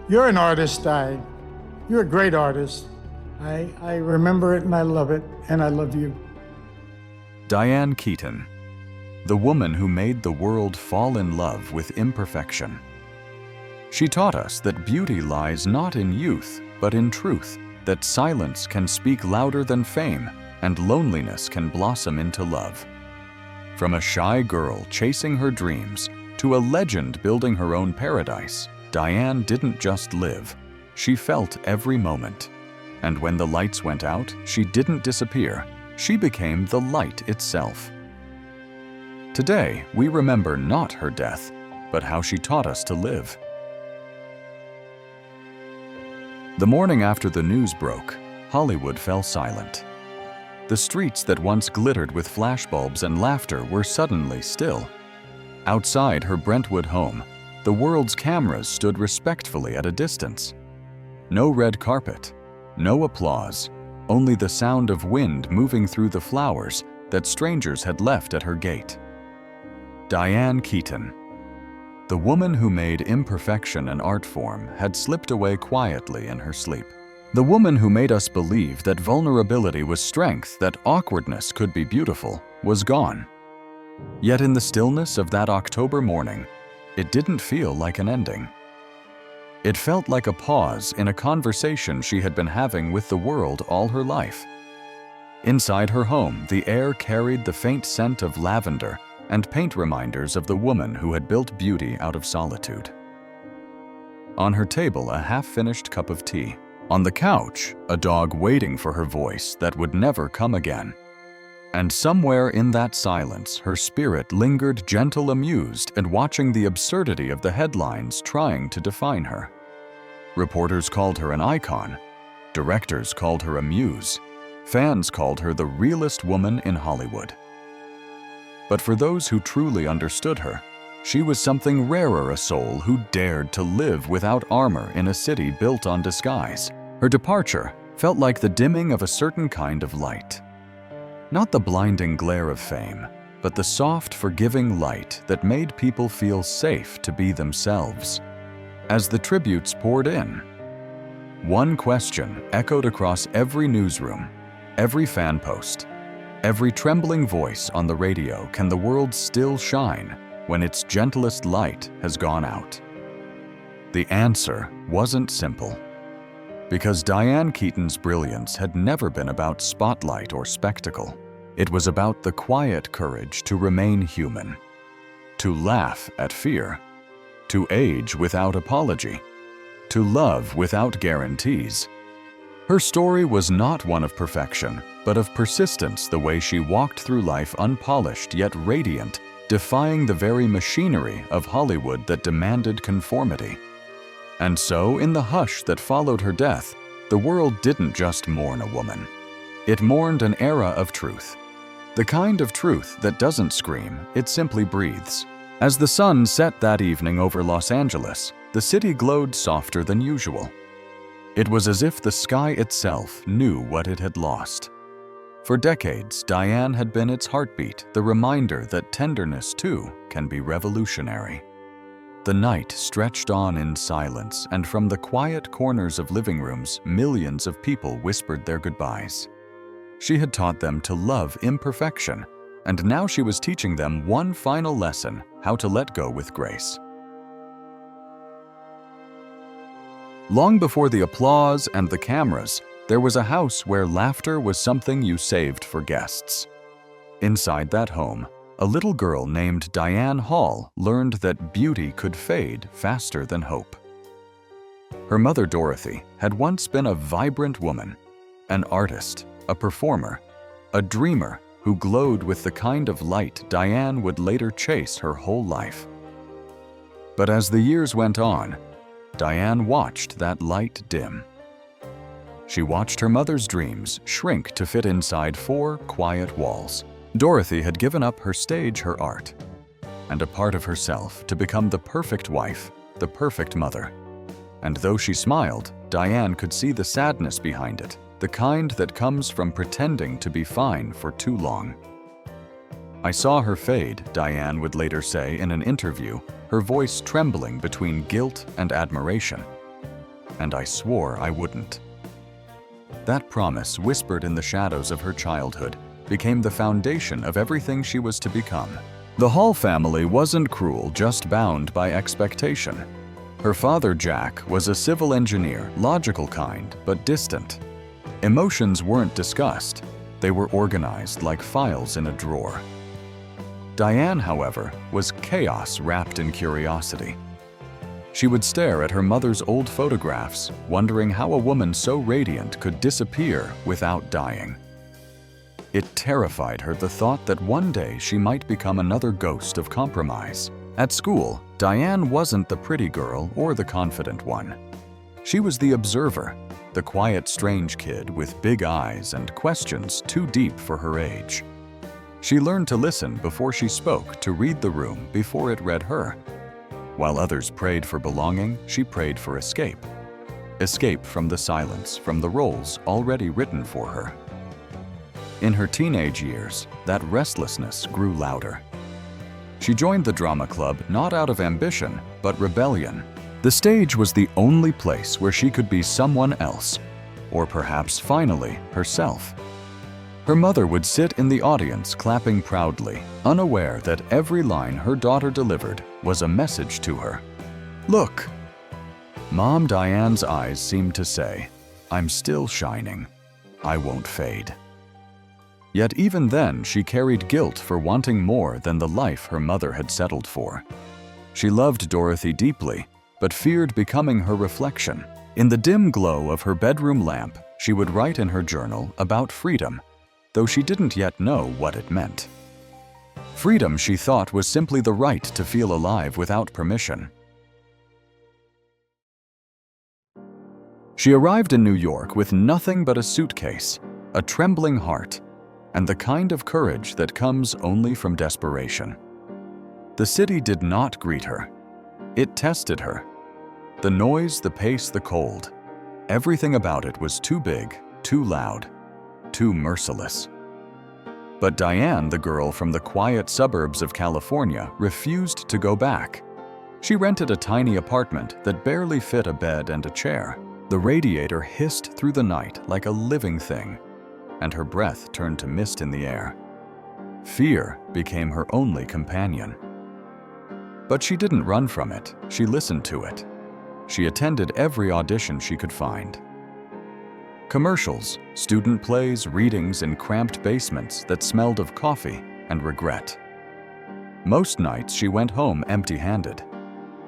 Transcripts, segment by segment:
You're an artist, you're a great artist. I remember it and I love it, and I love you. Diane Keaton, the woman who made the world fall in love with imperfection. She taught us that beauty lies not in youth, but in truth, that silence can speak louder than fame, and loneliness can blossom into love. From a shy girl chasing her dreams to a legend building her own paradise, Diane didn't just live, she felt every moment. And when the lights went out, she didn't disappear, she became the light itself. Today, we remember not her death, but how she taught us to live. The morning after the news broke, Hollywood fell silent. The streets that once glittered with flashbulbs and laughter were suddenly still. Outside her Brentwood home, the world's cameras stood respectfully at a distance. No red carpet, no applause, only the sound of wind moving through the flowers that strangers had left at her gate. Diane Keaton, the woman who made imperfection an art form, had slipped away quietly in her sleep. The woman who made us believe that vulnerability was strength, that awkwardness could be beautiful, was gone. Yet in the stillness of that October morning, it didn't feel like an ending. It felt like a pause in a conversation she had been having with the world all her life. Inside her home, the air carried the faint scent of lavender and paint reminders of the woman who had built beauty out of solitude. On her table, a half-finished cup of tea. On the couch, a dog waiting for her voice that would never come again. And somewhere in that silence, her spirit lingered gentle, amused, and watching the absurdity of the headlines trying to define her. Reporters called her an icon. Directors called her a muse. Fans called her the realest woman in Hollywood. But for those who truly understood her, she was something rarer, a soul who dared to live without armor in a city built on disguise. Her departure felt like the dimming of a certain kind of light. Not the blinding glare of fame, but the soft, forgiving light that made people feel safe to be themselves. As the tributes poured in, one question echoed across every newsroom, every fan post, every trembling voice on the radio: can the world still shine when its gentlest light has gone out? The answer wasn't simple. Because Diane Keaton's brilliance had never been about spotlight or spectacle. It was about the quiet courage to remain human, to laugh at fear, to age without apology, to love without guarantees. Her story was not one of perfection, but of persistence, the way she walked through life unpolished yet radiant, defying the very machinery of Hollywood that demanded conformity. And so, in the hush that followed her death, the world didn't just mourn a woman. It mourned an era of truth. The kind of truth that doesn't scream, it simply breathes. As the sun set that evening over Los Angeles, the city glowed softer than usual. It was as if the sky itself knew what it had lost. For decades, Diane had been its heartbeat, the reminder that tenderness, too, can be revolutionary. The night stretched on in silence, and from the quiet corners of living rooms, millions of people whispered their goodbyes. She had taught them to love imperfection, and now she was teaching them one final lesson: how to let go with grace. Long before the applause and the cameras, there was a house where laughter was something you saved for guests. Inside that home, a little girl named Diane Hall learned that beauty could fade faster than hope. Her mother, Dorothy, had once been a vibrant woman, an artist, a performer, a dreamer who glowed with the kind of light Diane would later chase her whole life. But as the years went on, Diane watched that light dim. She watched her mother's dreams shrink to fit inside 4 quiet walls. Dorothy had given up her stage, her art, and a part of herself to become the perfect wife, the perfect mother. And though she smiled, Diane could see the sadness behind it, the kind that comes from pretending to be fine for too long. "I saw her fade," Diane would later say in an interview, her voice trembling between guilt and admiration. and I swore I wouldn't." That promise, whispered in the shadows of her childhood, became the foundation of everything she was to become. The Hall family wasn't cruel, just bound by expectation. Her father, Jack, was a civil engineer, logical kind, but distant. Emotions weren't discussed. They were organized like files in a drawer. Diane, however, was chaos wrapped in curiosity. She would stare at her mother's old photographs, wondering how a woman so radiant could disappear without dying. It terrified her, the thought that one day she might become another ghost of compromise. At school, Diane wasn't the pretty girl or the confident one. She was the observer, the quiet, strange kid with big eyes and questions too deep for her age. She learned to listen before she spoke, to read the room before it read her. While others prayed for belonging, she prayed for escape. Escape from the silence, from the roles already written for her. In her teenage years, that restlessness grew louder. She joined the drama club not out of ambition, but rebellion. The stage was the only place where she could be someone else, or perhaps finally herself. Her mother would sit in the audience clapping proudly, unaware that every line her daughter delivered was a message to her. "Look!" Mom Diane's eyes seemed to say, "I'm still shining. I won't fade." Yet even then, she carried guilt for wanting more than the life her mother had settled for. She loved Dorothy deeply, but feared becoming her reflection. In the dim glow of her bedroom lamp, she would write in her journal about freedom, though she didn't yet know what it meant. Freedom, she thought, was simply the right to feel alive without permission. She arrived in New York with nothing but a suitcase, a trembling heart, and the kind of courage that comes only from desperation. The city did not greet her. It tested her. The noise, the pace, the cold. Everything about it was too big, too loud, too merciless. But Diane, the girl from the quiet suburbs of California, refused to go back. She rented a tiny apartment that barely fit a bed and a chair. The radiator hissed through the night like a living thing, and her breath turned to mist in the air. Fear became her only companion. But she didn't run from it, she listened to it. She attended every audition she could find. Commercials, student plays, readings in cramped basements that smelled of coffee and regret. Most nights she went home empty-handed.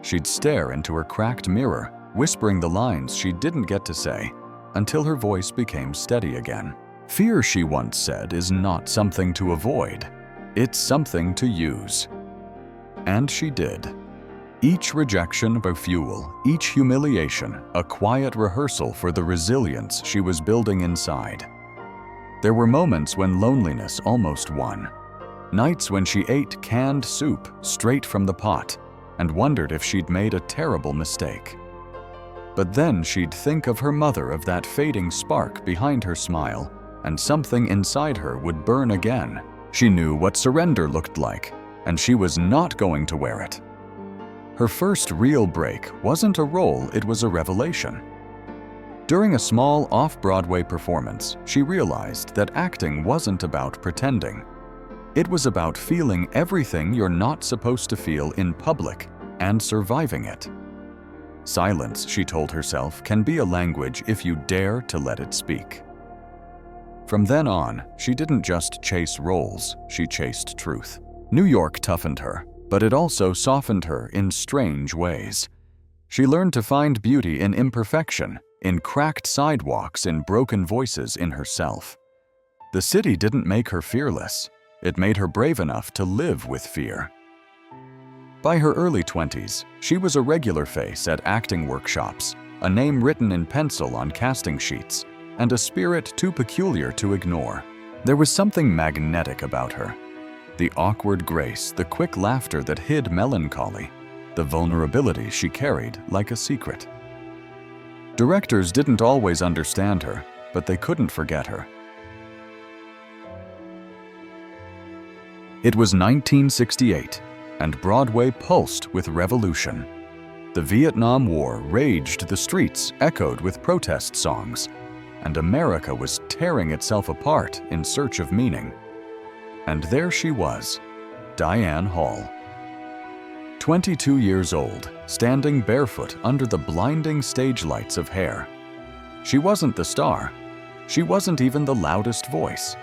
She'd stare into her cracked mirror, whispering the lines she didn't get to say, until her voice became steady again. Fear, she once said, is not something to avoid. It's something to use. And she did. Each rejection a fuel, each humiliation a quiet rehearsal for the resilience she was building inside. There were moments when loneliness almost won. Nights when she ate canned soup straight from the pot and wondered if she'd made a terrible mistake. But then she'd think of her mother, of that fading spark behind her smile, and something inside her would burn again. She knew what surrender looked like, and she was not going to wear it. Her first real break wasn't a role, it was a revelation. During a small off-Broadway performance, she realized that acting wasn't about pretending. It was about feeling everything you're not supposed to feel in public and surviving it. Silence, she told herself, can be a language if you dare to let it speak. From then on, she didn't just chase roles, she chased truth. New York toughened her, but it also softened her in strange ways. She learned to find beauty in imperfection, in cracked sidewalks, in broken voices in herself. The city didn't make her fearless. It made her brave enough to live with fear. By her early 20s, she was a regular face at acting workshops, a name written in pencil on casting sheets, and a spirit too peculiar to ignore. There was something magnetic about her. The awkward grace, the quick laughter that hid melancholy, the vulnerability she carried like a secret. Directors didn't always understand her, but they couldn't forget her. It was 1968, and Broadway pulsed with revolution. The Vietnam War raged, the streets echoed with protest songs, and America was tearing itself apart in search of meaning. And there she was, Diane Hall. 22 years old, standing barefoot under the blinding stage lights of Hair. She wasn't the star. She wasn't even the loudest voice.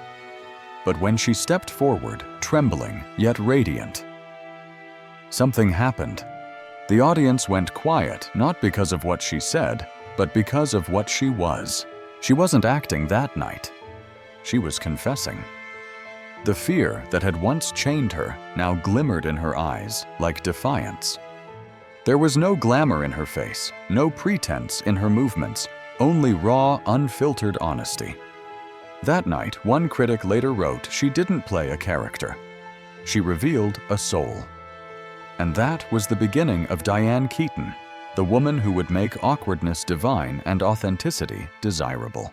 But when she stepped forward, trembling yet radiant, something happened. The audience went quiet, not because of what she said, but because of what she was. She wasn't acting that night. She was confessing. The fear that had once chained her now glimmered in her eyes like defiance. There was no glamour in her face, no pretense in her movements, only raw, unfiltered honesty. That night, one critic later wrote she didn't play a character. She revealed a soul. And that was the beginning of Diane Keaton, the woman who would make awkwardness divine and authenticity desirable.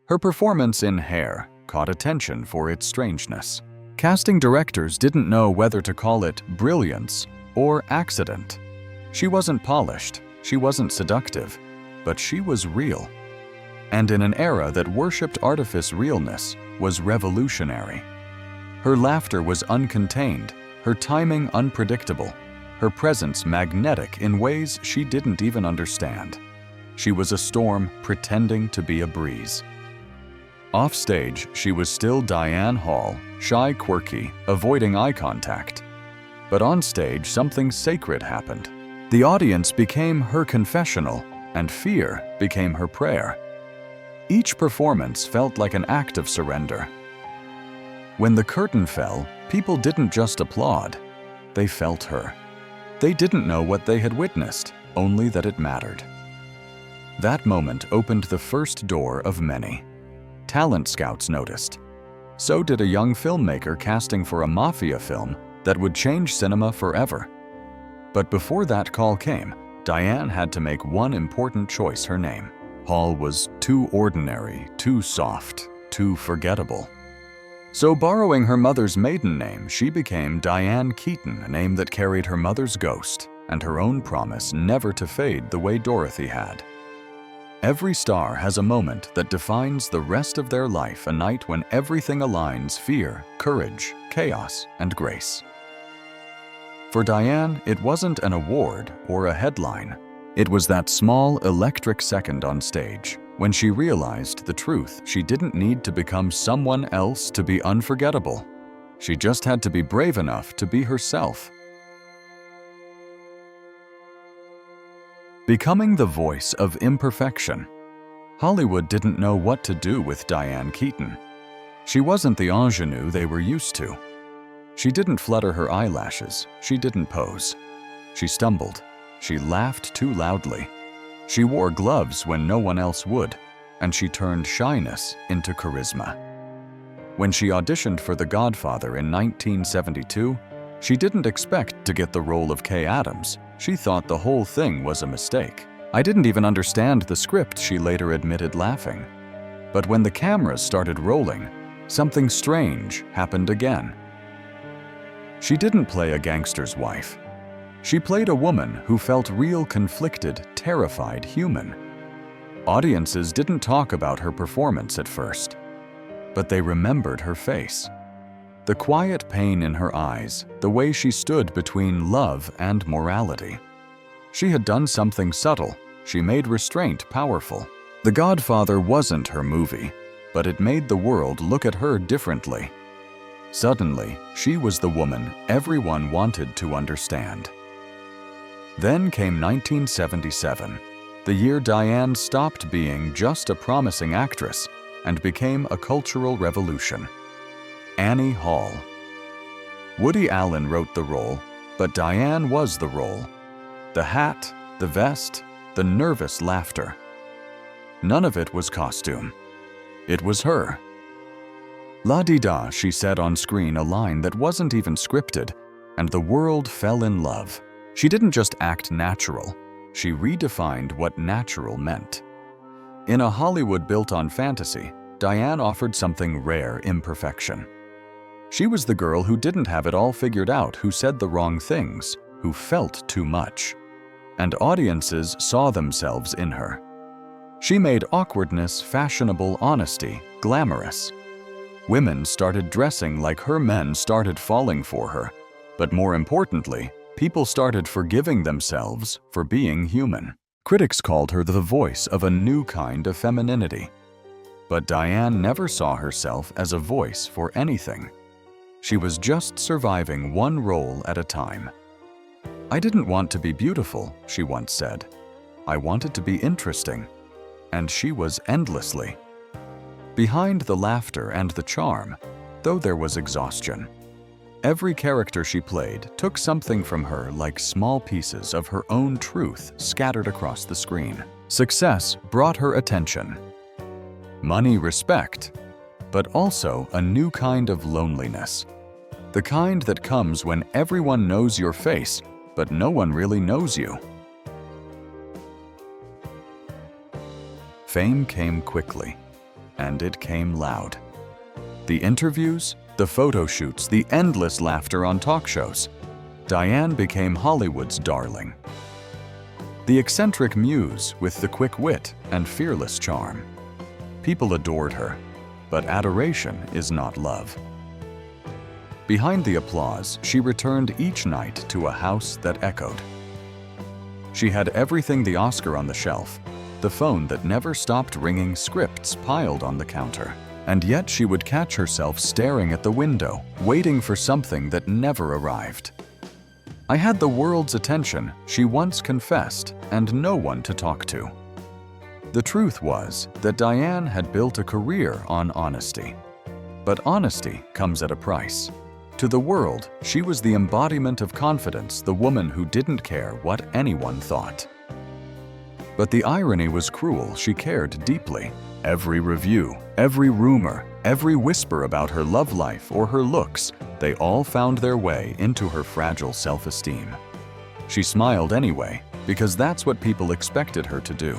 Her performance in Hair caught attention for its strangeness. Casting directors didn't know whether to call it brilliance or accident. She wasn't polished, she wasn't seductive, but she was real. And in an era that worshipped artifice, realness was revolutionary. Her laughter was uncontained, her timing unpredictable, her presence magnetic in ways she didn't even understand. She was a storm pretending to be a breeze. Offstage, she was still Diane Hall, shy, quirky, avoiding eye contact. But on stage, something sacred happened. The audience became her confessional, and fear became her prayer. Each performance felt like an act of surrender. When the curtain fell, people didn't just applaud, they felt her. They didn't know what they had witnessed, only that it mattered. That moment opened the first door of many. Talent scouts noticed. So did a young filmmaker casting for a mafia film that would change cinema forever. But before that call came, Diane had to make one important choice: her name. Hall was too ordinary, too soft, too forgettable. So borrowing her mother's maiden name, she became Diane Keaton, a name that carried her mother's ghost and her own promise never to fade the way Dorothy had. Every star has a moment that defines the rest of their life, a night when everything aligns: fear, courage, chaos, and grace. For Diane, it wasn't an award or a headline. It was that small, electric second on stage when she realized the truth. She didn't need to become someone else to be unforgettable. She just had to be brave enough to be herself. Becoming the voice of imperfection. Hollywood didn't know what to do with Diane Keaton. She wasn't the ingenue they were used to. She didn't flutter her eyelashes. She didn't pose. She stumbled. She laughed too loudly. She wore gloves when no one else would, and she turned shyness into charisma. When she auditioned for The Godfather in 1972, she didn't expect to get the role of Kay Adams. She thought the whole thing was a mistake. "I didn't even understand the script," she later admitted, laughing. But when the cameras started rolling, something strange happened again. She didn't play a gangster's wife. She played a woman who felt real, conflicted, terrified, human. Audiences didn't talk about her performance at first, but they remembered her face. The quiet pain in her eyes, the way she stood between love and morality. She had done something subtle. She made restraint powerful. The Godfather wasn't her movie, but it made the world look at her differently. Suddenly, she was the woman everyone wanted to understand. Then came 1977, the year Diane stopped being just a promising actress and became a cultural revolution. Annie Hall. Woody Allen wrote the role, but Diane was the role. The hat, the vest, the nervous laughter. None of it was costume. It was her. La-di-da, she said on screen, a line that wasn't even scripted, and the world fell in love. She didn't just act natural, she redefined what natural meant. In a Hollywood built on fantasy, Diane offered something rare: imperfection. She was the girl who didn't have it all figured out, who said the wrong things, who felt too much. and audiences saw themselves in her. She made awkwardness fashionable, honesty glamorous. Women started dressing like her, men started falling for her, but more importantly, people started forgiving themselves for being human. Critics called her the voice of a new kind of femininity. But Diane never saw herself as a voice for anything. She was just surviving one role at a time. "I didn't want to be beautiful," she once said. "I wanted to be interesting." And she was endlessly. Behind the laughter and the charm, though there was exhaustion. Every character she played took something from her, like small pieces of her own truth scattered across the screen. Success brought her attention. Money, respect, but also a new kind of loneliness. The kind that comes when everyone knows your face, but no one really knows you. Fame came quickly, and it came loud. The interviews, the photo shoots, the endless laughter on talk shows. Diane became Hollywood's darling. The eccentric muse with the quick wit and fearless charm. People adored her, but adoration is not love. Behind the applause, she returned each night to a house that echoed. She had everything: the Oscar on the shelf, the phone that never stopped ringing, scripts piled on the counter. And yet she would catch herself staring at the window, waiting for something that never arrived. "I had the world's attention," she once confessed, "and no one to talk to." The truth was that Diane had built a career on honesty. But honesty comes at a price. To the world, she was the embodiment of confidence, the woman who didn't care what anyone thought. But the irony was cruel. She cared deeply. Every review, every rumor, every whisper about her love life or her looks, they all found their way into her fragile self-esteem. She smiled anyway, because that's what people expected her to do.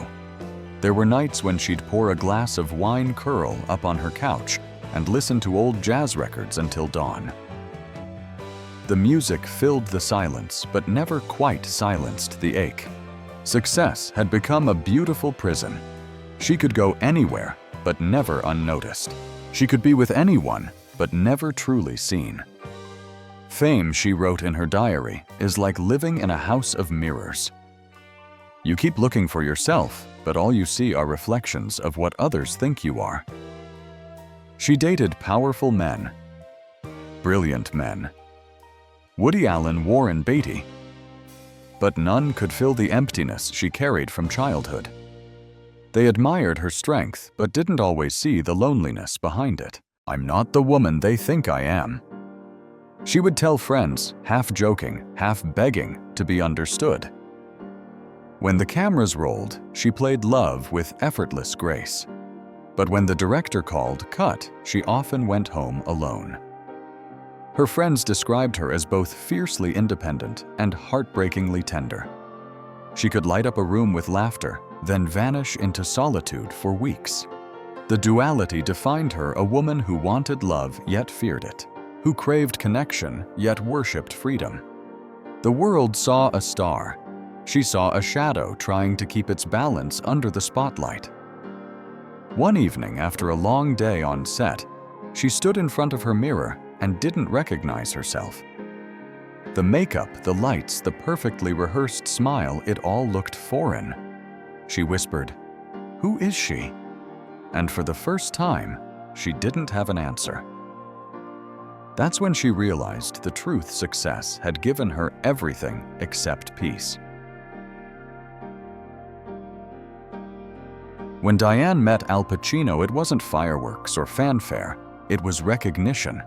There were nights when she'd pour a glass of wine, curl up on her couch, and listen to old jazz records until dawn. The music filled the silence, but never quite silenced the ache. Success had become a beautiful prison. She could go anywhere, but never unnoticed. She could be with anyone, but never truly seen. Fame, she wrote in her diary, is like living in a house of mirrors. You keep looking for yourself, but all you see are reflections of what others think you are. She dated powerful men, brilliant men. Woody Allen, Warren Beatty. But none could fill the emptiness she carried from childhood. They admired her strength, but didn't always see the loneliness behind it. "I'm not the woman they think I am," she would tell friends, half joking, half begging to be understood. When the cameras rolled, she played love with effortless grace. But when the director called cut, she often went home alone. Her friends described her as both fiercely independent and heartbreakingly tender. She could light up a room with laughter, then vanish into solitude for weeks. The duality defined her: a woman who wanted love yet feared it, who craved connection yet worshipped freedom. The world saw a star. She saw a shadow trying to keep its balance under the spotlight. One evening, after a long day on set, she stood in front of her mirror and didn't recognize herself. The makeup, the lights, the perfectly rehearsed smile, it all looked foreign. She whispered, "Who is she?" And for the first time, she didn't have an answer. That's when she realized the truth: success had given her everything except peace. When Diane met Al Pacino, it wasn't fireworks or fanfare, it was recognition.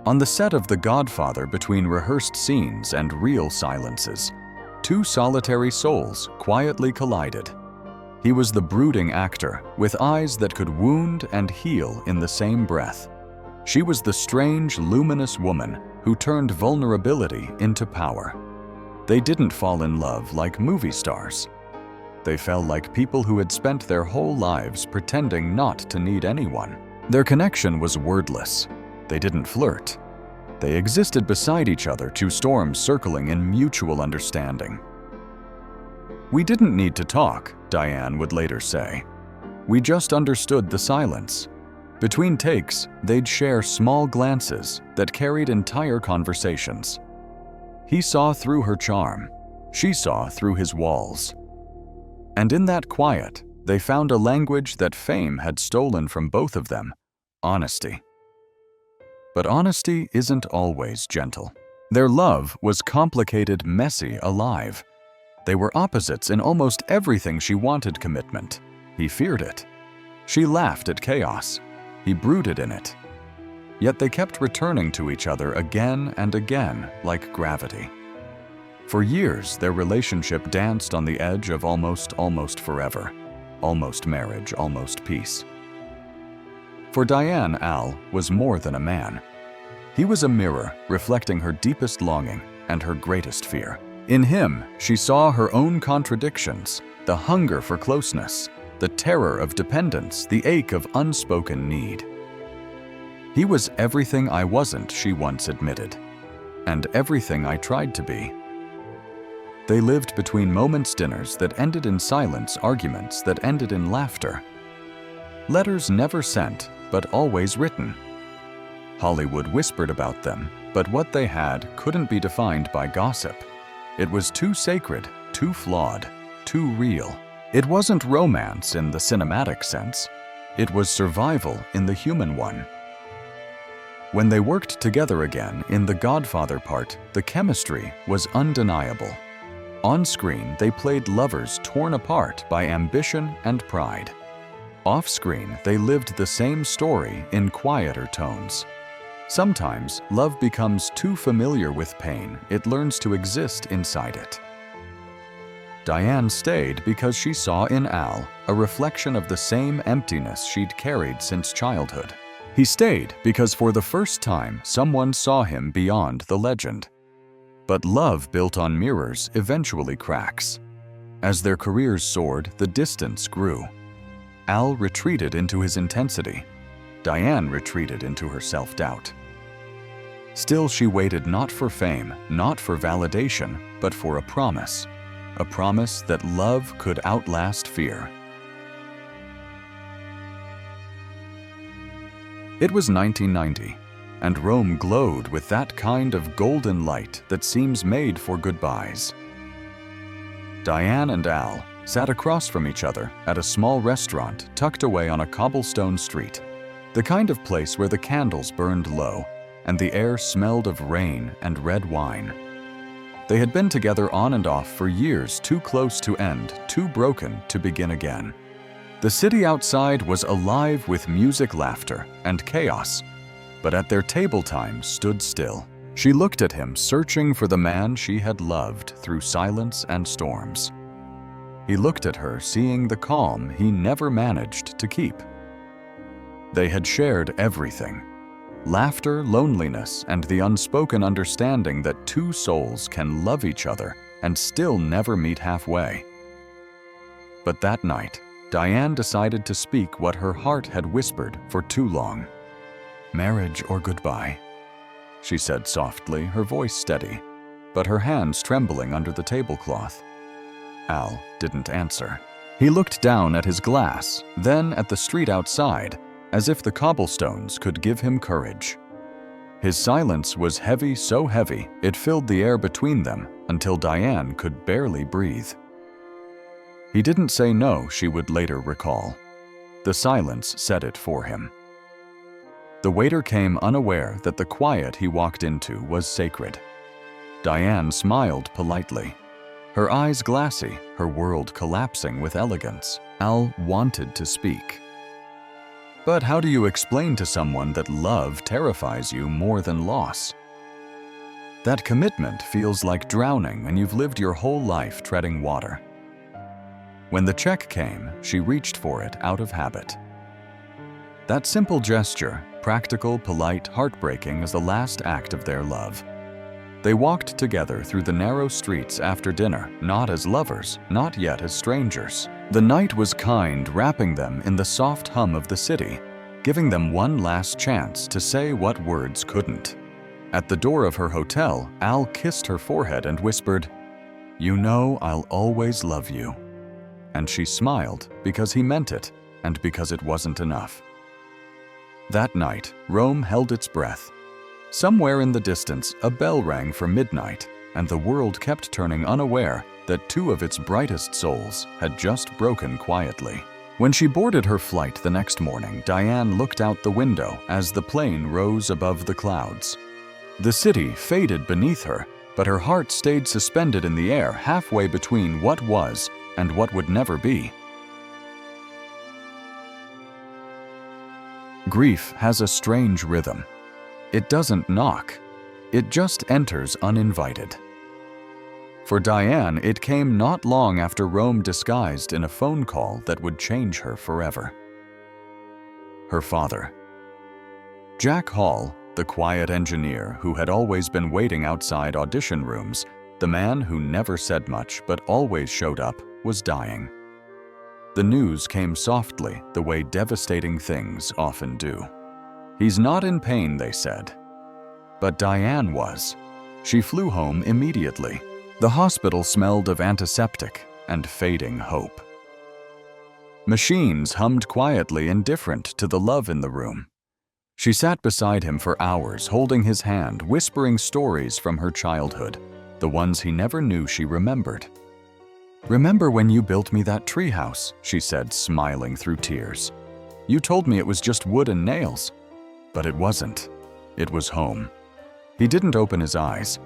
On the set of The Godfather, between rehearsed scenes and real silences, two solitary souls quietly collided. He was the brooding actor, with eyes that could wound and heal in the same breath. She was the strange, luminous woman who turned vulnerability into power. They didn't fall in love like movie stars. They fell like people who had spent their whole lives pretending not to need anyone. Their connection was wordless. They didn't flirt. They existed beside each other, two storms circling in mutual understanding. "We didn't need to talk," Diane would later say. "We just understood the silence." Between takes, they'd share small glances that carried entire conversations. He saw through her charm. She saw through his walls. And in that quiet, they found a language that fame had stolen from both of them: honesty. But honesty isn't always gentle. Their love was complicated, messy, alive. They were opposites in almost everything. She wanted commitment. He feared it. She laughed at chaos. He brooded in it. Yet they kept returning to each other again and again, like gravity. For years, their relationship danced on the edge of almost forever. Almost marriage, almost peace. For Diane, Al was more than a man. He was a mirror reflecting her deepest longing and her greatest fear. In him, she saw her own contradictions, the hunger for closeness, the terror of dependence, the ache of unspoken need. He was everything I wasn't, she once admitted, and everything I tried to be. They lived between moments, dinners that ended in silence, arguments that ended in laughter. Letters never sent, but always written. Hollywood whispered about them, but what they had couldn't be defined by gossip. It was too sacred, too flawed, too real. It wasn't romance in the cinematic sense. It was survival in the human one. When they worked together again in The Godfather part, the chemistry was undeniable. On screen, they played lovers torn apart by ambition and pride. Off-screen, they lived the same story in quieter tones. Sometimes, love becomes too familiar with pain, it learns to exist inside it. Diane stayed because she saw in Al a reflection of the same emptiness she'd carried since childhood. He stayed because for the first time, someone saw him beyond the legend. But love built on mirrors eventually cracks. As their careers soared, the distance grew. Al retreated into his intensity. Diane retreated into her self-doubt. Still, she waited not for fame, not for validation, but for a promise that love could outlast fear. It was 1990, and Rome glowed with that kind of golden light that seems made for goodbyes. Diane and Al sat across from each other at a small restaurant tucked away on a cobblestone street, the kind of place where the candles burned low and the air smelled of rain and red wine. They had been together on and off for years, too close to end, too broken to begin again. The city outside was alive with music, laughter, and chaos, but at their table time stood still. She looked at him, searching for the man she had loved through silence and storms. He looked at her, seeing the calm he never managed to keep. They had shared everything: laughter, loneliness, and the unspoken understanding that two souls can love each other and still never meet halfway. But that night, Diane decided to speak what her heart had whispered for too long. "Marriage or goodbye," she said softly, her voice steady, but her hands trembling under the tablecloth. Al didn't answer. He looked down at his glass, then at the street outside, as if the cobblestones could give him courage. His silence was heavy, so heavy it filled the air between them until Diane could barely breathe. He didn't say no, she would later recall. The silence said it for him. The waiter came, unaware that the quiet he walked into was sacred. Diane smiled politely, her eyes glassy, her world collapsing with elegance. Al wanted to speak. But how do you explain to someone that love terrifies you more than loss? That commitment feels like drowning and you've lived your whole life treading water. When the check came, she reached for it out of habit. That simple gesture, practical, polite, heartbreaking as the last act of their love. They walked together through the narrow streets after dinner, not as lovers, not yet as strangers. The night was kind, wrapping them in the soft hum of the city, giving them one last chance to say what words couldn't. At the door of her hotel, Al kissed her forehead and whispered, "You know I'll always love you." And she smiled because he meant it and because it wasn't enough. That night, Rome held its breath. Somewhere in the distance, a bell rang for midnight, and the world kept turning, unaware that two of its brightest souls had just broken quietly. When she boarded her flight the next morning, Diane looked out the window as the plane rose above the clouds. The city faded beneath her, but her heart stayed suspended in the air, halfway between what was and what would never be. Grief has a strange rhythm. It doesn't knock. It just enters uninvited. For Diane, it came not long after Rome, disguised in a phone call that would change her forever. Her father. Jack Hall, the quiet engineer who had always been waiting outside audition rooms, the man who never said much but always showed up, was dying. The news came softly, the way devastating things often do. "He's not in pain," they said. But Diane was. She flew home immediately. The hospital smelled of antiseptic and fading hope. Machines hummed quietly, indifferent to the love in the room. She sat beside him for hours, holding his hand, whispering stories from her childhood, the ones he never knew she remembered. "Remember when you built me that treehouse?" she said, smiling through tears. "You told me it was just wood and nails." But it wasn't. It was home. He didn't open his eyes,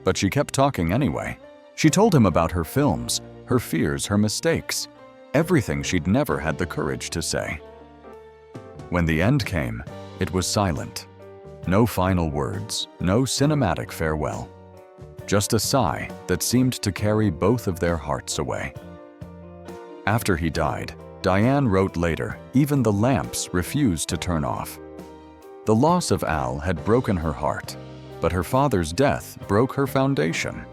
but she kept talking anyway. She told him about her films, her fears, her mistakes, everything she'd never had the courage to say. When the end came, it was silent. No final words, no cinematic farewell. Just a sigh that seemed to carry both of their hearts away. After he died, Diane wrote later, even the lamps refused to turn off. The loss of Al had broken her heart, but her father's death broke her foundation.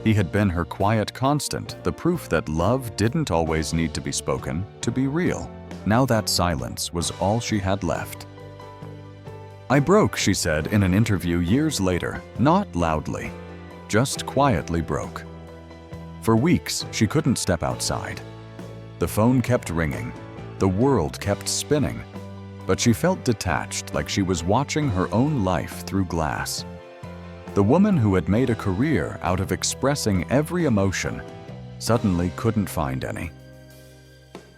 He had been her quiet constant, the proof that love didn't always need to be spoken to be real. Now that silence was all she had left. "I broke," she said in an interview years later, not loudly, just quietly broke. For weeks, she couldn't step outside. The phone kept ringing, the world kept spinning, but she felt detached, like she was watching her own life through glass. The woman who had made a career out of expressing every emotion suddenly couldn't find any.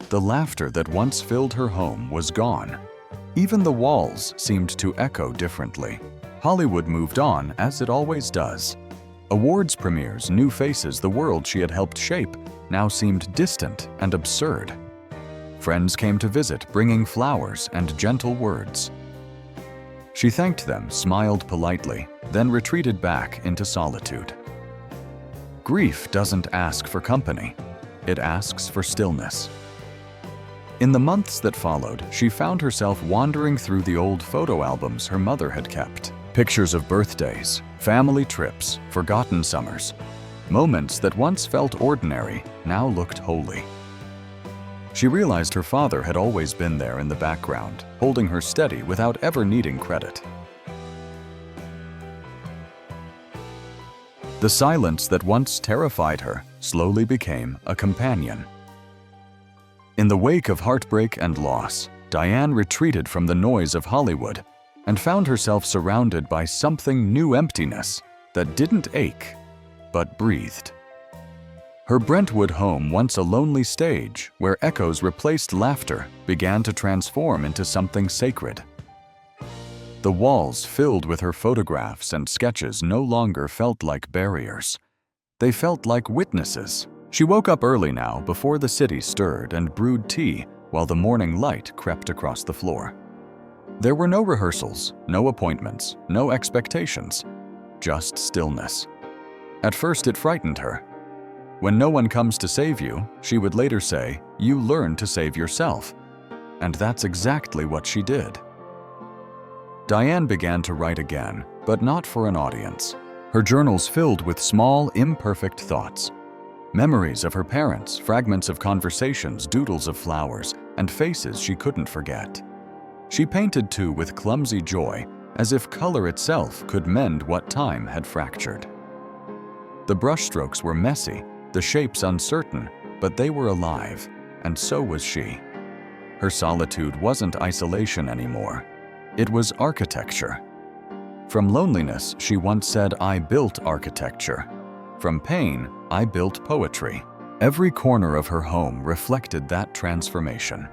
The laughter that once filled her home was gone. Even the walls seemed to echo differently. Hollywood moved on, as it always does. Awards premieres, new faces, the world she had helped shape now seemed distant and absurd. Friends came to visit, bringing flowers and gentle words. She thanked them, smiled politely, then retreated back into solitude. Grief doesn't ask for company. It asks for stillness. In the months that followed, she found herself wandering through the old photo albums her mother had kept. Pictures of birthdays, family trips, forgotten summers. Moments that once felt ordinary now looked holy. She realized her father had always been there in the background, holding her steady without ever needing credit. The silence that once terrified her slowly became a companion. In the wake of heartbreak and loss, Diane retreated from the noise of Hollywood and found herself surrounded by something new, emptiness that didn't ache, but breathed. Her Brentwood home, once a lonely stage where echoes replaced laughter, began to transform into something sacred. The walls filled with her photographs and sketches no longer felt like barriers. They felt like witnesses. She woke up early now, before the city stirred, and brewed tea while the morning light crept across the floor. There were no rehearsals, no appointments, no expectations, just stillness. At first it frightened her. When no one comes to save you, she would later say, you learn to save yourself. And that's exactly what she did. Diane began to write again, but not for an audience. Her journals filled with small, imperfect thoughts. Memories of her parents, fragments of conversations, doodles of flowers, and faces she couldn't forget. She painted too with clumsy joy, as if color itself could mend what time had fractured. The brushstrokes were messy, the shapes uncertain, but they were alive, and so was she. Her solitude wasn't isolation anymore. It was architecture. From loneliness, she once said, "I built architecture." From pain, I built poetry. Every corner of her home reflected that transformation.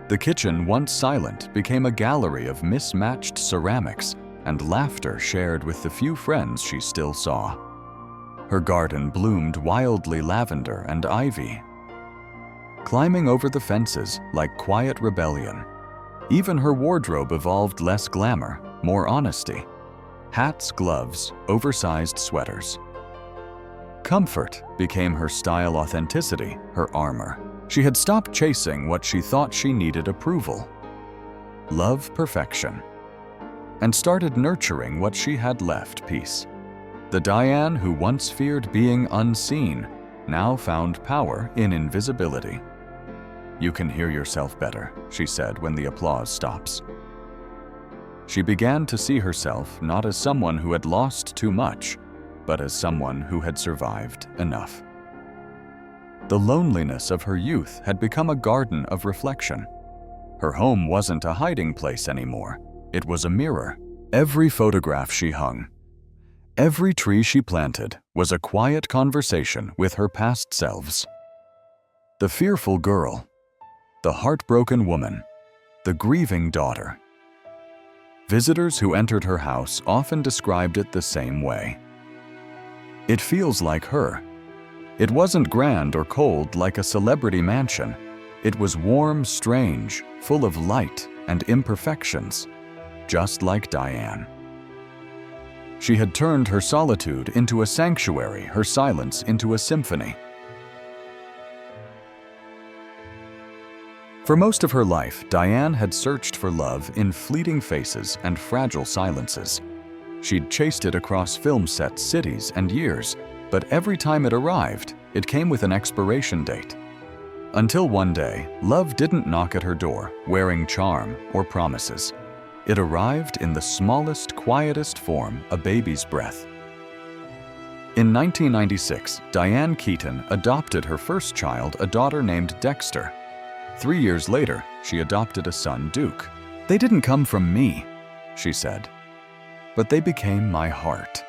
The kitchen, once silent, became a gallery of mismatched ceramics and laughter shared with the few friends she still saw. Her garden bloomed wildly lavender and ivy, climbing over the fences like quiet rebellion. Even her wardrobe evolved less glamour, more honesty. Hats, gloves, oversized sweaters. Comfort became her style, authenticity, her armor. She had stopped chasing what she thought she needed approval. Love, perfection. And started nurturing what she had left, peace. The Diane who once feared being unseen now found power in invisibility. "You can hear yourself better," she said when the applause stops. She began to see herself not as someone who had lost too much, but as someone who had survived enough. The loneliness of her youth had become a garden of reflection. Her home wasn't a hiding place anymore. It was a mirror. Every photograph she hung, every tree she planted was a quiet conversation with her past selves. The fearful girl, the heartbroken woman, the grieving daughter. Visitors who entered her house often described it the same way. "It feels like her." It wasn't grand or cold like a celebrity mansion. It was warm, strange, full of light and imperfections, just like Diane. She had turned her solitude into a sanctuary, her silence into a symphony. For most of her life, Diane had searched for love in fleeting faces and fragile silences. She'd chased it across film sets, cities, and years, but every time it arrived, it came with an expiration date. Until one day, love didn't knock at her door, wearing charm or promises. It arrived in the smallest, quietest form, a baby's breath. In 1996, Diane Keaton adopted her first child, a daughter named Dexter. 3 years later, she adopted a son, Duke. "They didn't come from me," she said, "but they became my heart."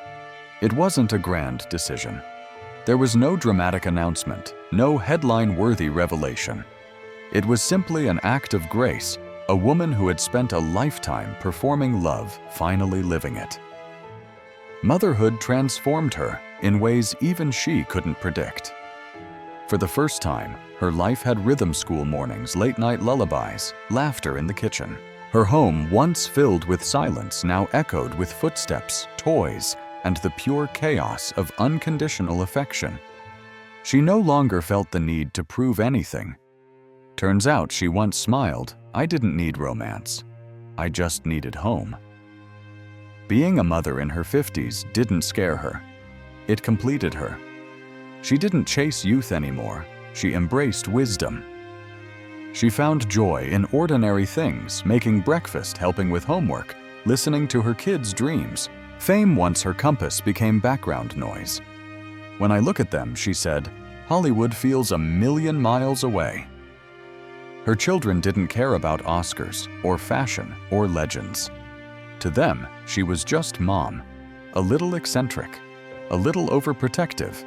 It wasn't a grand decision. There was no dramatic announcement, no headline-worthy revelation. It was simply an act of grace, a woman who had spent a lifetime performing love, finally living it. Motherhood transformed her in ways even she couldn't predict. For the first time, her life had rhythm school mornings, late-night lullabies, laughter in the kitchen. Her home, once filled with silence, now echoed with footsteps, toys, and the pure chaos of unconditional affection. She no longer felt the need to prove anything. Turns out she once smiled, "I didn't need romance. I just needed home." Being a mother in her 50s didn't scare her. It completed her. She didn't chase youth anymore. She embraced wisdom. She found joy in ordinary things, making breakfast, helping with homework, listening to her kids' dreams. Fame, once her compass, became background noise. "When I look at them," she said, "Hollywood feels a million miles away." Her children didn't care about Oscars or fashion or legends. To them, she was just mom, a little eccentric, a little overprotective,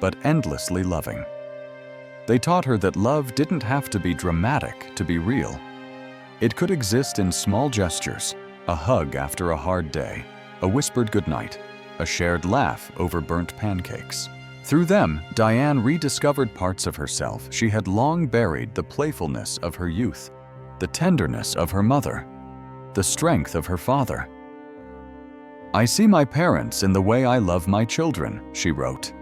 but endlessly loving. They taught her that love didn't have to be dramatic to be real. It could exist in small gestures, a hug after a hard day, a whispered goodnight, a shared laugh over burnt pancakes. Through them, Diane rediscovered parts of herself she had long buried: the playfulness of her youth, the tenderness of her mother, the strength of her father. "I see my parents in the way I love my children," she wrote.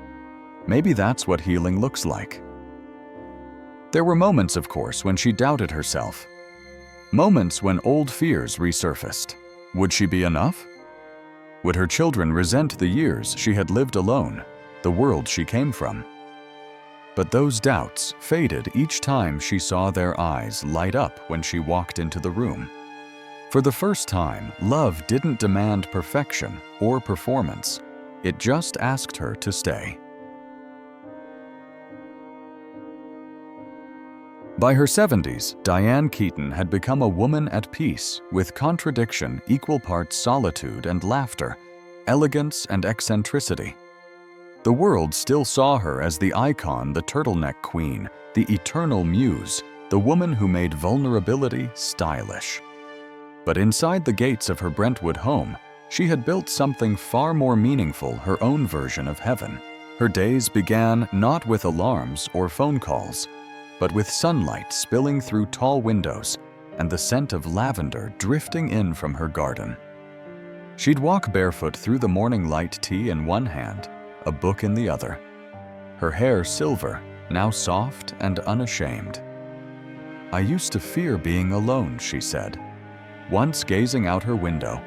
Maybe that's what healing looks like. There were moments, of course, when she doubted herself. Moments when old fears resurfaced. Would she be enough? Would her children resent the years she had lived alone, the world she came from? But those doubts faded each time she saw their eyes light up when she walked into the room. For the first time, love didn't demand perfection or performance. It just asked her to stay. By her 70s, Diane Keaton had become a woman at peace with contradiction, equal parts solitude and laughter, elegance and eccentricity. The world still saw her as the icon, the turtleneck queen, the eternal muse, the woman who made vulnerability stylish. But inside the gates of her Brentwood home, she had built something far more meaningful, her own version of heaven. Her days began not with alarms or phone calls, but with sunlight spilling through tall windows and the scent of lavender drifting in from her garden. She'd walk barefoot through the morning light, tea in one hand, a book in the other. Her hair silver, now soft and unashamed. "I used to fear being alone," she said, once gazing out her window.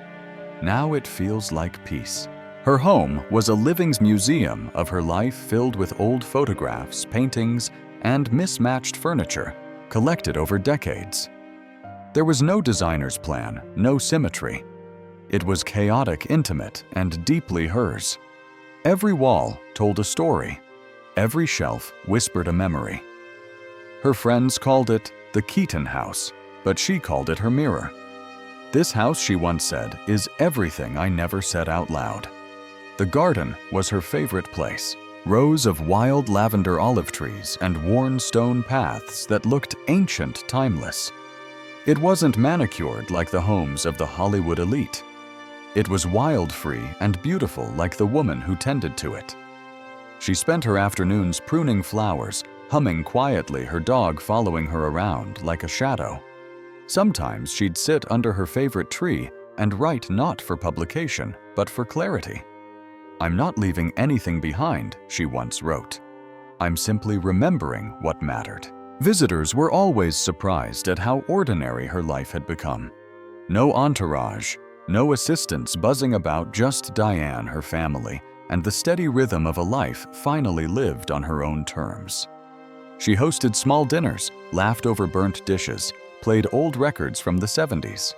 "Now it feels like peace." Her home was a living museum of her life, filled with old photographs, paintings, and mismatched furniture, collected over decades. There was no designer's plan, no symmetry. It was chaotic, intimate, and deeply hers. Every wall told a story. Every shelf whispered a memory. Her friends called it the Keaton house, but she called it her mirror. "This house," she once said, "is everything I never said out loud." The garden was her favorite place. Rows of wild lavender olive trees and worn stone paths that looked ancient, timeless. It wasn't manicured like the homes of the Hollywood elite. It was wild-free and beautiful like the woman who tended to it. She spent her afternoons pruning flowers, humming quietly, her dog following her around like a shadow. Sometimes she'd sit under her favorite tree and write, not for publication, but for clarity. "I'm not leaving anything behind," she once wrote. "I'm simply remembering what mattered." Visitors were always surprised at how ordinary her life had become. No entourage, no assistants buzzing about, just Diane, her family, and the steady rhythm of a life finally lived on her own terms. She hosted small dinners, laughed over burnt dishes, played old records from the 70s.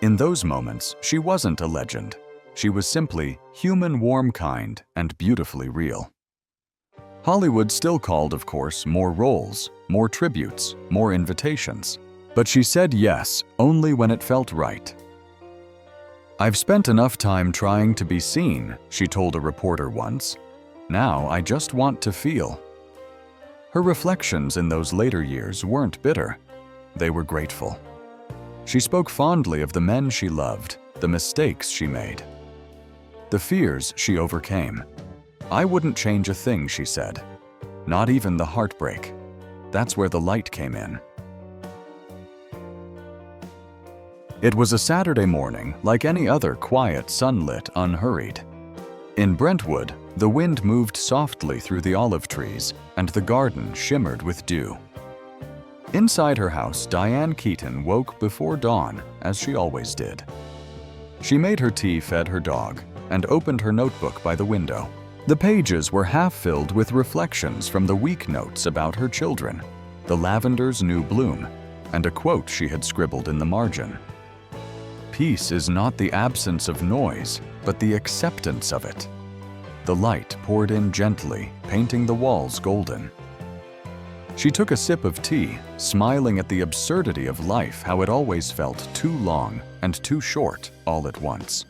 In those moments, she wasn't a legend. She was simply human, warm, kind, and beautifully real. Hollywood still called, of course, more roles, more tributes, more invitations. But she said yes only when it felt right. "I've spent enough time trying to be seen," she told a reporter once. "Now I just want to feel." Her reflections in those later years weren't bitter. They were grateful. She spoke fondly of the men she loved, the mistakes she made, the fears she overcame. "I wouldn't change a thing," she said. "Not even the heartbreak." That's where the light came in. It was a Saturday morning, like any other, quiet, sunlit, unhurried. In Brentwood, the wind moved softly through the olive trees, and the garden shimmered with dew. Inside her house, Diane Keaton woke before dawn, as she always did. She made her tea, fed her dog, and opened her notebook by the window. The pages were half filled with reflections from the week notes about her children, the lavender's new bloom, and a quote she had scribbled in the margin. "Peace is not the absence of noise, but the acceptance of it." The light poured in gently, painting the walls golden. She took a sip of tea, smiling at the absurdity of life, how it always felt too long and too short all at once.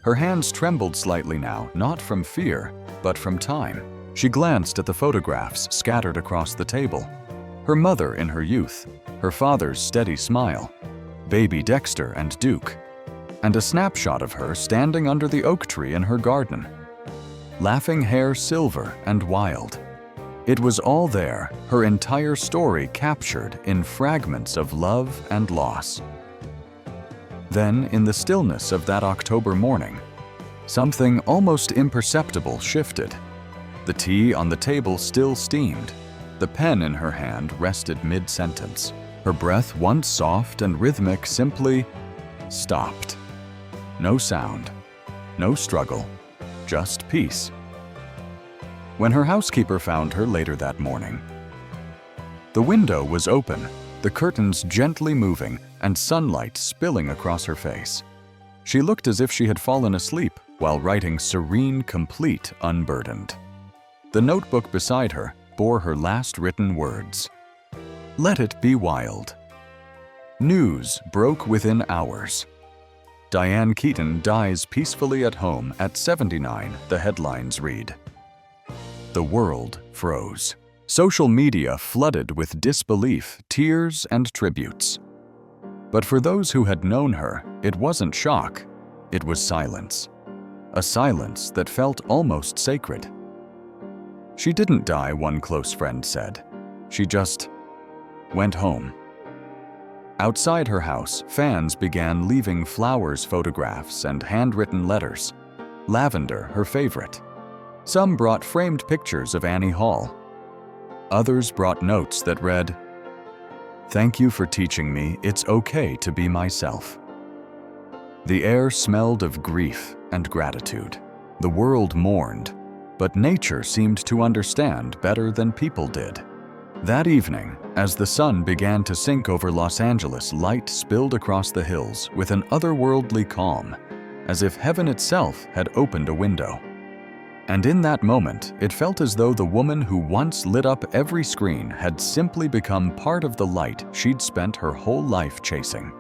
Her hands trembled slightly now, not from fear, but from time. She glanced at the photographs scattered across the table. Her mother in her youth, her father's steady smile, baby Dexter and Duke, and a snapshot of her standing under the oak tree in her garden. Laughing hair silver and wild. It was all there, her entire story captured in fragments of love and loss. Then, in the stillness of that October morning, something almost imperceptible shifted. The tea on the table still steamed. The pen in her hand rested mid-sentence. Her breath, once soft and rhythmic, simply stopped. No sound, no struggle, just peace. When her housekeeper found her later that morning, the window was open, the curtains gently moving, and sunlight spilling across her face. She looked as if she had fallen asleep while writing, serene, complete, unburdened. The notebook beside her bore her last written words. Let it be wild. News broke within hours. Diane Keaton dies peacefully at home at 79, the headlines read. The world froze. Social media flooded with disbelief, tears, and tributes. But for those who had known her, it wasn't shock, it was silence. A silence that felt almost sacred. She didn't die, one close friend said. She just went home. Outside her house, fans began leaving flowers, photographs, and handwritten letters. Lavender, her favorite. Some brought framed pictures of Annie Hall. Others brought notes that read, "Thank you for teaching me it's okay to be myself." The air smelled of grief and gratitude. The world mourned, but nature seemed to understand better than people did. That evening, as the sun began to sink over Los Angeles, light spilled across the hills with an otherworldly calm, as if heaven itself had opened a window. And in that moment, it felt as though the woman who once lit up every screen had simply become part of the light she'd spent her whole life chasing.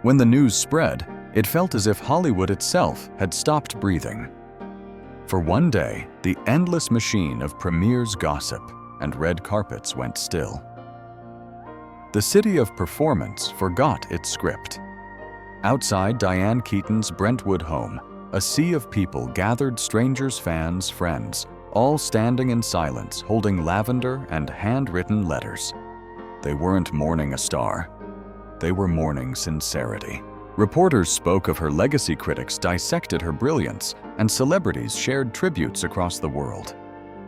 When the news spread, it felt as if Hollywood itself had stopped breathing. For one day, the endless machine of premieres, gossip, and red carpets went still. The city of performance forgot its script. Outside Diane Keaton's Brentwood home, a sea of people gathered, strangers, fans, friends, all standing in silence, holding lavender and handwritten letters. They weren't mourning a star. They were mourning sincerity. Reporters spoke of her legacy, critics dissected her brilliance, and celebrities shared tributes across the world.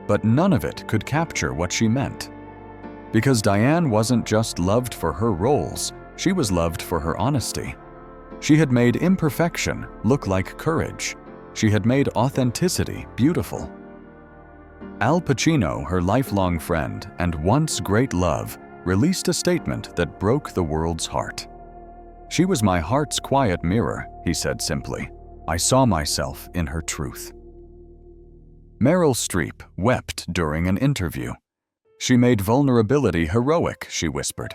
But none of it could capture what she meant. Because Diane wasn't just loved for her roles, she was loved for her honesty. She had made imperfection look like courage. She had made authenticity beautiful. Al Pacino, her lifelong friend and once great love, released a statement that broke the world's heart. "She was my heart's quiet mirror," he said simply. "I saw myself in her truth." Meryl Streep wept during an interview. "She made vulnerability heroic," she whispered.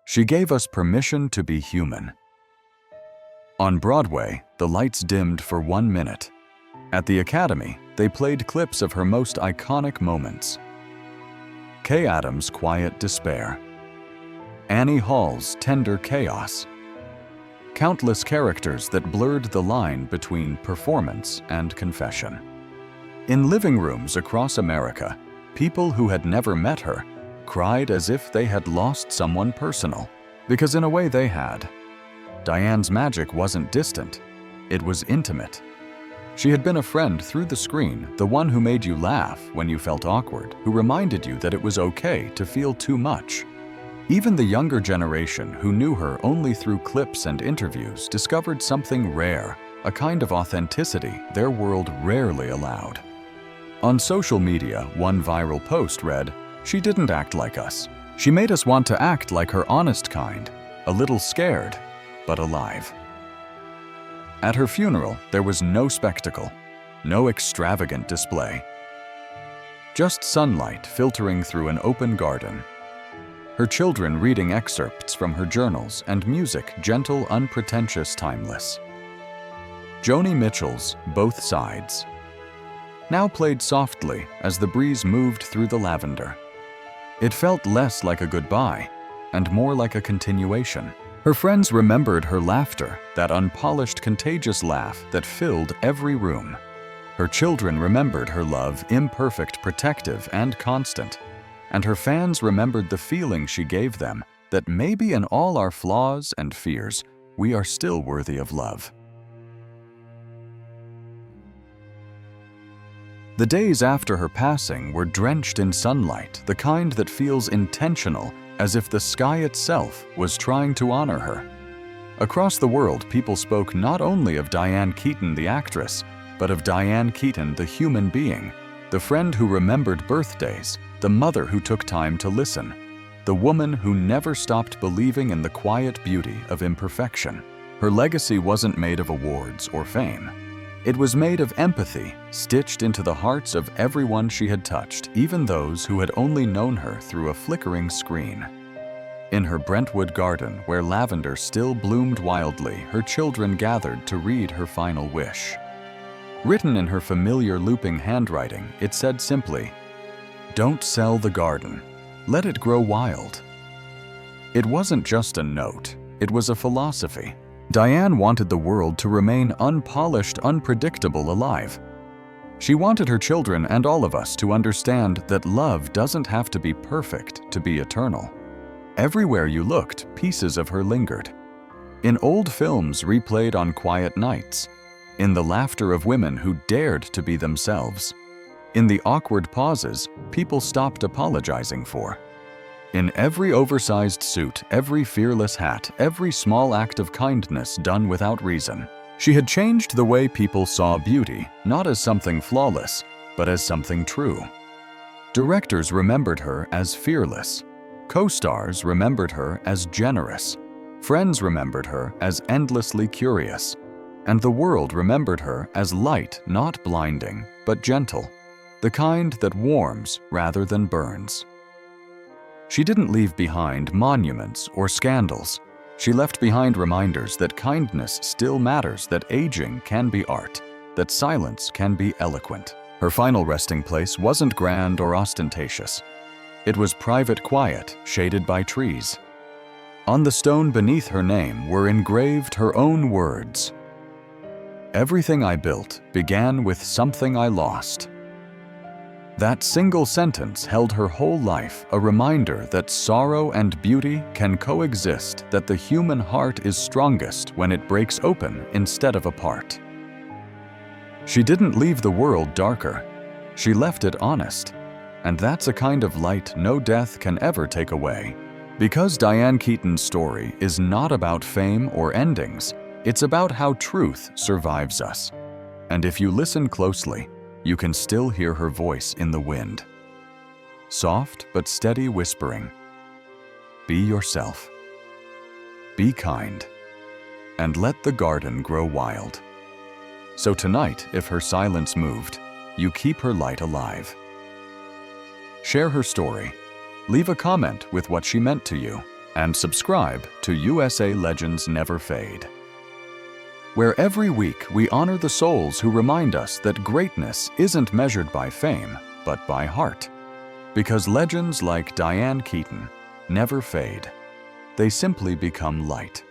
"She gave us permission to be human." On Broadway, the lights dimmed for 1 minute. At the Academy, they played clips of her most iconic moments. Kay Adams' quiet despair. Annie Hall's tender chaos. Countless characters that blurred the line between performance and confession. In living rooms across America, people who had never met her cried as if they had lost someone personal, because in a way they had. Diane's magic wasn't distant, it was intimate. She had been a friend through the screen, the one who made you laugh when you felt awkward, who reminded you that it was okay to feel too much. Even the younger generation, who knew her only through clips and interviews, discovered something rare, a kind of authenticity their world rarely allowed. On social media, one viral post read, "She didn't act like us. She made us want to act like her honest kind, a little scared, but alive." At her funeral, there was no spectacle, no extravagant display. Just sunlight filtering through an open garden. Her children reading excerpts from her journals, and music gentle, unpretentious, timeless. Joni Mitchell's "Both Sides" now played softly as the breeze moved through the lavender. It felt less like a goodbye and more like a continuation. Her friends remembered her laughter, that unpolished, contagious laugh that filled every room. Her children remembered her love, imperfect, protective, and constant. And her fans remembered the feeling she gave them, that maybe in all our flaws and fears, we are still worthy of love. The days after her passing were drenched in sunlight, the kind that feels intentional, as if the sky itself was trying to honor her. Across the world, people spoke not only of Diane Keaton, the actress, but of Diane Keaton, the human being, the friend who remembered birthdays, the mother who took time to listen, the woman who never stopped believing in the quiet beauty of imperfection. Her legacy wasn't made of awards or fame. It was made of empathy, stitched into the hearts of everyone she had touched, even those who had only known her through a flickering screen. In her Brentwood garden, where lavender still bloomed wildly, her children gathered to read her final wish. Written in her familiar looping handwriting, it said simply, "Don't sell the garden. Let it grow wild." It wasn't just a note, it was a philosophy. Diane wanted the world to remain unpolished, unpredictable, alive. She wanted her children and all of us to understand that love doesn't have to be perfect to be eternal. Everywhere you looked, pieces of her lingered. In old films replayed on quiet nights, in the laughter of women who dared to be themselves, in the awkward pauses people stopped apologizing for. In every oversized suit, every fearless hat, every small act of kindness done without reason, she had changed the way people saw beauty, not as something flawless, but as something true. Directors remembered her as fearless. Co-stars remembered her as generous. Friends remembered her as endlessly curious. And the world remembered her as light, not blinding, but gentle, the kind that warms rather than burns. She didn't leave behind monuments or scandals. She left behind reminders that kindness still matters, that aging can be art, that silence can be eloquent. Her final resting place wasn't grand or ostentatious. It was private quiet, shaded by trees. On the stone beneath her name were engraved her own words. "Everything I built began with something I lost." That single sentence held her whole life, a reminder that sorrow and beauty can coexist, that the human heart is strongest when it breaks open instead of apart. She didn't leave the world darker. She left it honest. And that's a kind of light no death can ever take away. Because Diane Keaton's story is not about fame or endings, it's about how truth survives us. And if you listen closely, you can still hear her voice in the wind. Soft but steady whispering, "Be yourself. Be kind. And let the garden grow wild." So tonight, if her silence moved, you keep her light alive. Share her story, leave a comment with what she meant to you, and subscribe to USA Legends Never Fade, where every week we honor the souls who remind us that greatness isn't measured by fame, but by heart. Because legends like Diane Keaton never fade. They simply become light.